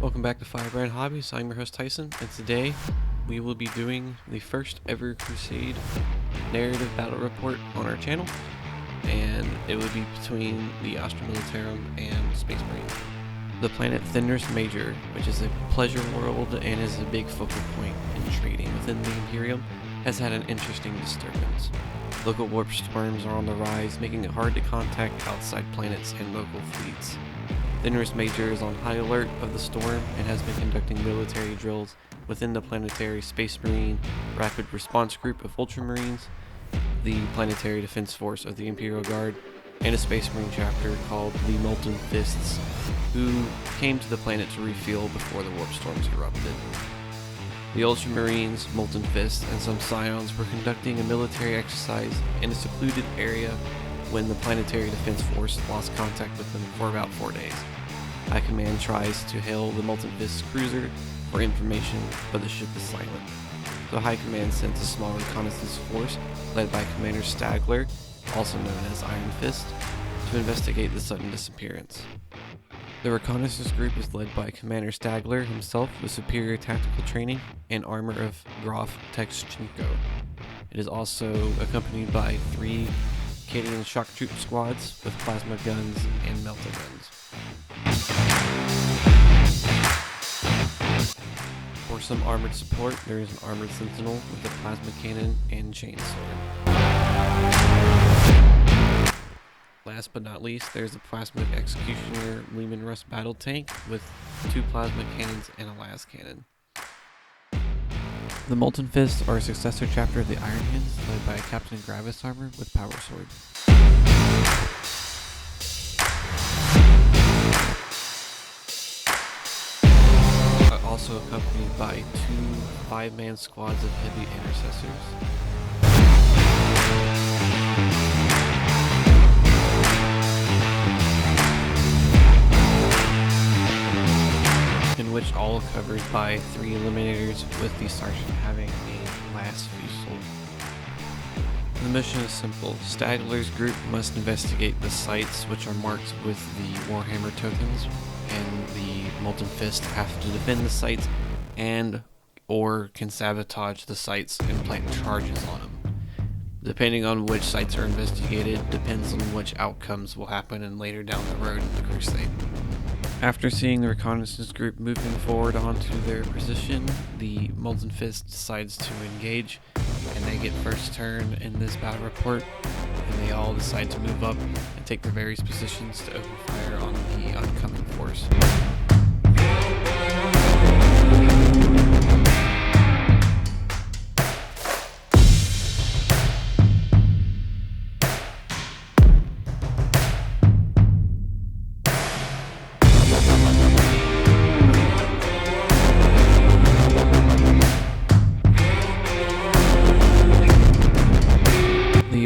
Welcome back to Firebrand Hobbies. I'm your host Tyson, and today we will be doing the first ever Crusade narrative battle report on our channel, and it would be between the Astra Militarum and Space Marines. The planet Thinner's Major, which is a pleasure world and is a big focal point in trading within the Imperium, has had an interesting disturbance. Local warp storms are on the rise, making it hard to contact outside planets and local fleets. Thinner's Major is on high alert of the storm and has been conducting military drills within the Planetary Space Marine Rapid Response Group of Ultramarines, the Planetary Defense Force of the Imperial Guard, and a Space Marine chapter called the Molten Fists, who came to the planet to refuel before the warp storms erupted. The Ultramarines, Molten Fists, and some Scions were conducting a military exercise in a secluded area when the Planetary Defense Force lost contact with them for about 4 days. High Command tries to hail the Molten Fists cruiser for information, but the ship is silent. So High Command sent a small reconnaissance force led by Commander Stagler, also known as Iron Fist, to investigate the sudden disappearance. The reconnaissance group is led by Commander Stagler himself with superior tactical training and armor of graf toschenko. It is also accompanied by 3 Cadian Shock Troop squads with plasma guns and meltaguns. For some armored support, there is an Armoured Sentinel with a Plasma Cannon and Chainsword. Last but not least, there's a Plasma Executioner Leamon Russ Battle Tank with 2 Plasma Cannons and a lascanon. The Molten Fists are a successor chapter of the Ironhands, led by Captain Gravis Armour with powersword. Also accompanied by 2 5-man squads of heavy intercessors. In which all covered by 3 eliminators, with the sergeant having a Las Fusil. The mission is simple. Stagler's group must investigate the sites which are marked with the Warhammer tokens, and the Molten Fist have to defend the sites and or can sabotage the sites and plant charges on them. Depending on which sites are investigated depends on which outcomes will happen and later down the road in the Crusade. After seeing the reconnaissance group moving forward onto their position, the Molten Fist decides to engage, and they get first turn in this battle report, and they all decide to move up and take their various positions to open fire on the oncoming force.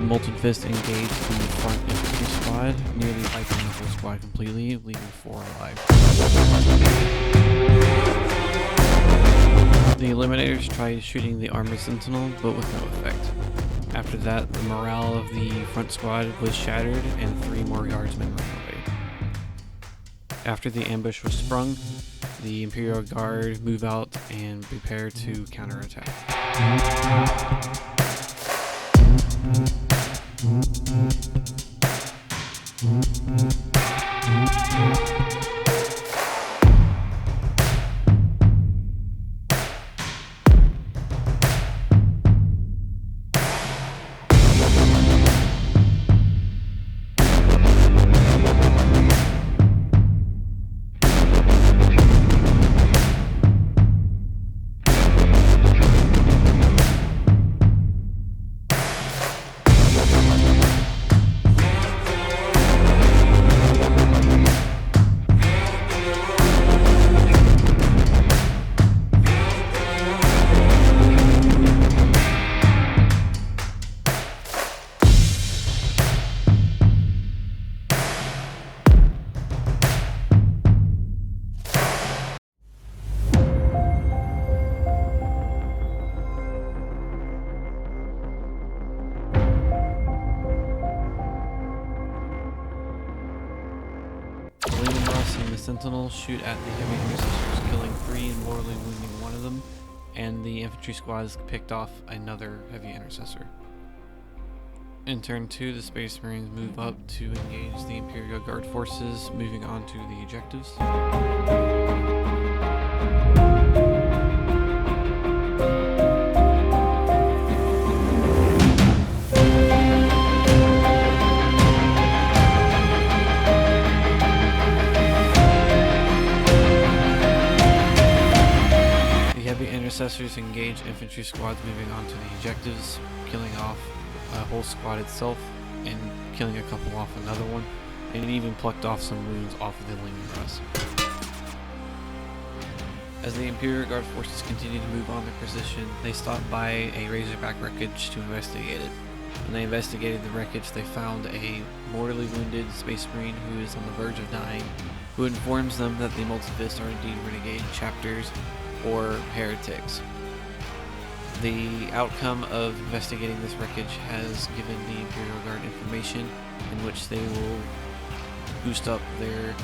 Molten Fist engaged the front infantry squad, nearly wiping the whole squad completely, leaving 4 alive. The Eliminators tried shooting the Armoured Sentinel, but with no effect. After that, the morale of the front squad was shattered, and 3 more guardsmen ran away. After the ambush was sprung, the Imperial Guard move out and prepare to counterattack. Sentinel shoot at the heavy intercessors, killing 3 and mortally wounding 1 of them, and the infantry squads picked off another heavy intercessor. In turn 2, the Space Marines move up to engage the Imperial Guard forces, moving on to the objectives. The heavy intercessors engage infantry squads, moving on to the objectives, killing off a whole squad itself and killing a couple off another one, and it even plucked off some wounds off of the Leamon Russ. As the Imperial Guard forces continue to move on their position, they stopped by a Razorback wreckage to investigate it. When they investigated the wreckage, they found a mortally wounded Space Marine who is on the verge of dying, who informs them that the Molten Fists are indeed renegade chapters or heretics. The outcome of investigating this wreckage has given the Imperial Guard information in which they will boost up their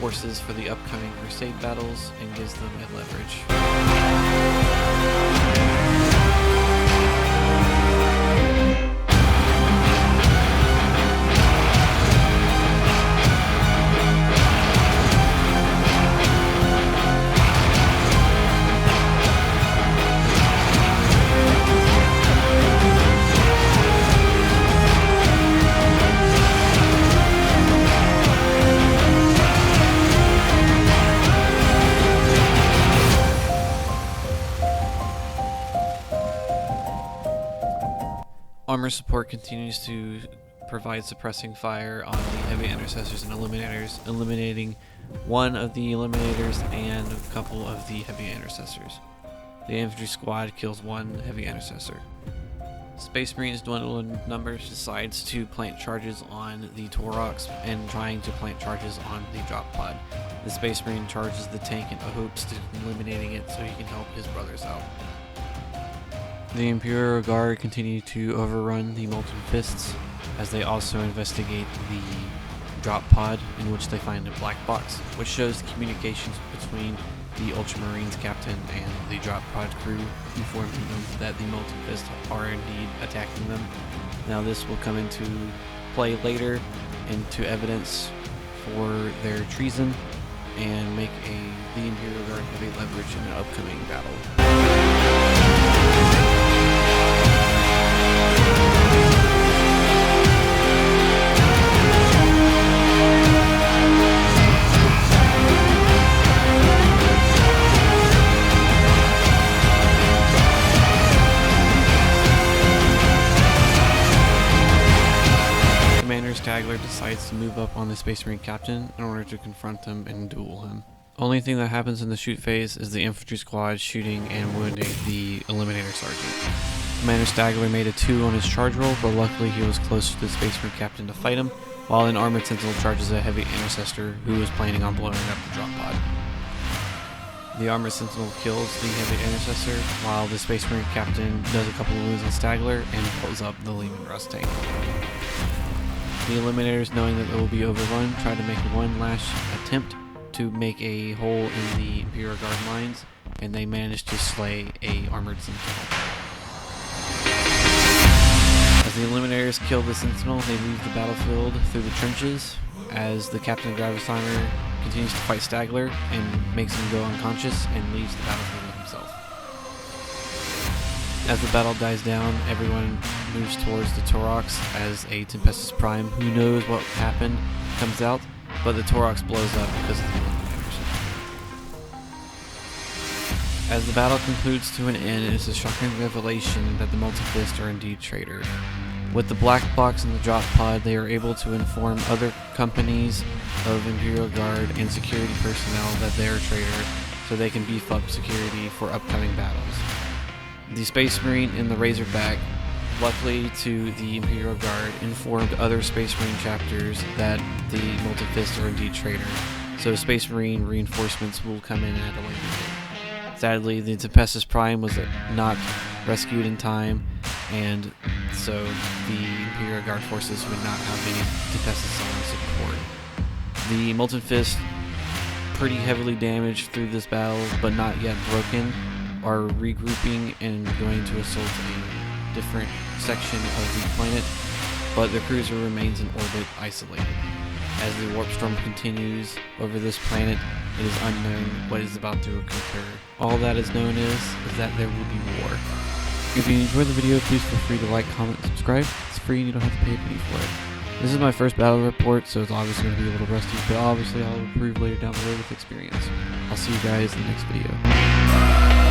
forces for the upcoming Crusade battles and gives them a leverage. Armor support continues to provide suppressing fire on the heavy intercessors and eliminators, eliminating 1 of the eliminators and a couple of the heavy intercessors. The infantry squad kills 1 heavy intercessor. Space Marines dwindle in numbers, decides to plant charges on the Torox and trying to plant charges on the drop pod. The Space Marine charges the tank in hopes to eliminating it so he can help his brothers out. The Imperial Guard continue to overrun the Molten Fists as they also investigate the drop pod, in which they find a black box, which shows the communications between the Ultramarines captain and the drop pod crew, informing them that the Molten Fists are indeed attacking them. Now this will come into play later into evidence for their treason and make the Imperial Guard have a leverage in an upcoming battle. Stagler decides to move up on the Space Marine captain in order to confront him and duel him. Only thing that happens in the shoot phase is the infantry squad shooting and wounding the Eliminator Sergeant. Commander Stagler made a 2 on his charge roll, but luckily he was close to the Space Marine captain to fight him, while an Armored Sentinel charges a heavy intercessor who was planning on blowing up the drop pod. The Armored Sentinel kills the heavy intercessor, while the Space Marine captain does a couple of wounds on Stagler and blows up the Leamon Russ tank. The Eliminators, knowing that they will be overrun, try to make one last attempt to make a hole in the Imperial Guard lines, and they manage to slay a Armored Sentinel. As the Eliminators kill the Sentinel, they leave the battlefield through the trenches, as the captain of Gravis Armour continues to fight Stagler and makes him go unconscious and leaves the battlefield himself. As the battle dies down, everyone moves towards the Torox as a Tempestus Prime, who knows what happened, comes out, but the Torox blows up because of the Eliminators. As the battle concludes to an end, it is a shocking revelation that the Molten Fists are indeed traitors. With the black box and the drop pod, they are able to inform other companies of Imperial Guard and security personnel that they are traitors, so they can beef up security for upcoming battles. The Space Marine and the Razorback, luckily to the Imperial Guard, informed other Space Marine chapters that the Molten Fists are indeed traitors, so Space Marine reinforcements will come in at a later date. Sadly, the Tempestus Prime was not rescued in time, and so the Imperial Guard forces would not have any Tempestus on support. The Molten Fist pretty heavily damaged through this battle, but not yet broken, are regrouping and going to assault a different section of the planet, but the cruiser remains in orbit isolated. As the warp storm continues over this planet, it is unknown what is about to occur. All that is known is that there will be war. If you enjoyed the video, please feel free to like, comment, and subscribe. It's free and you don't have to pay a penny for it. This is my first battle report, so it's obviously going to be a little rusty, but obviously I'll improve later down the road with experience. I'll see you guys in the next video.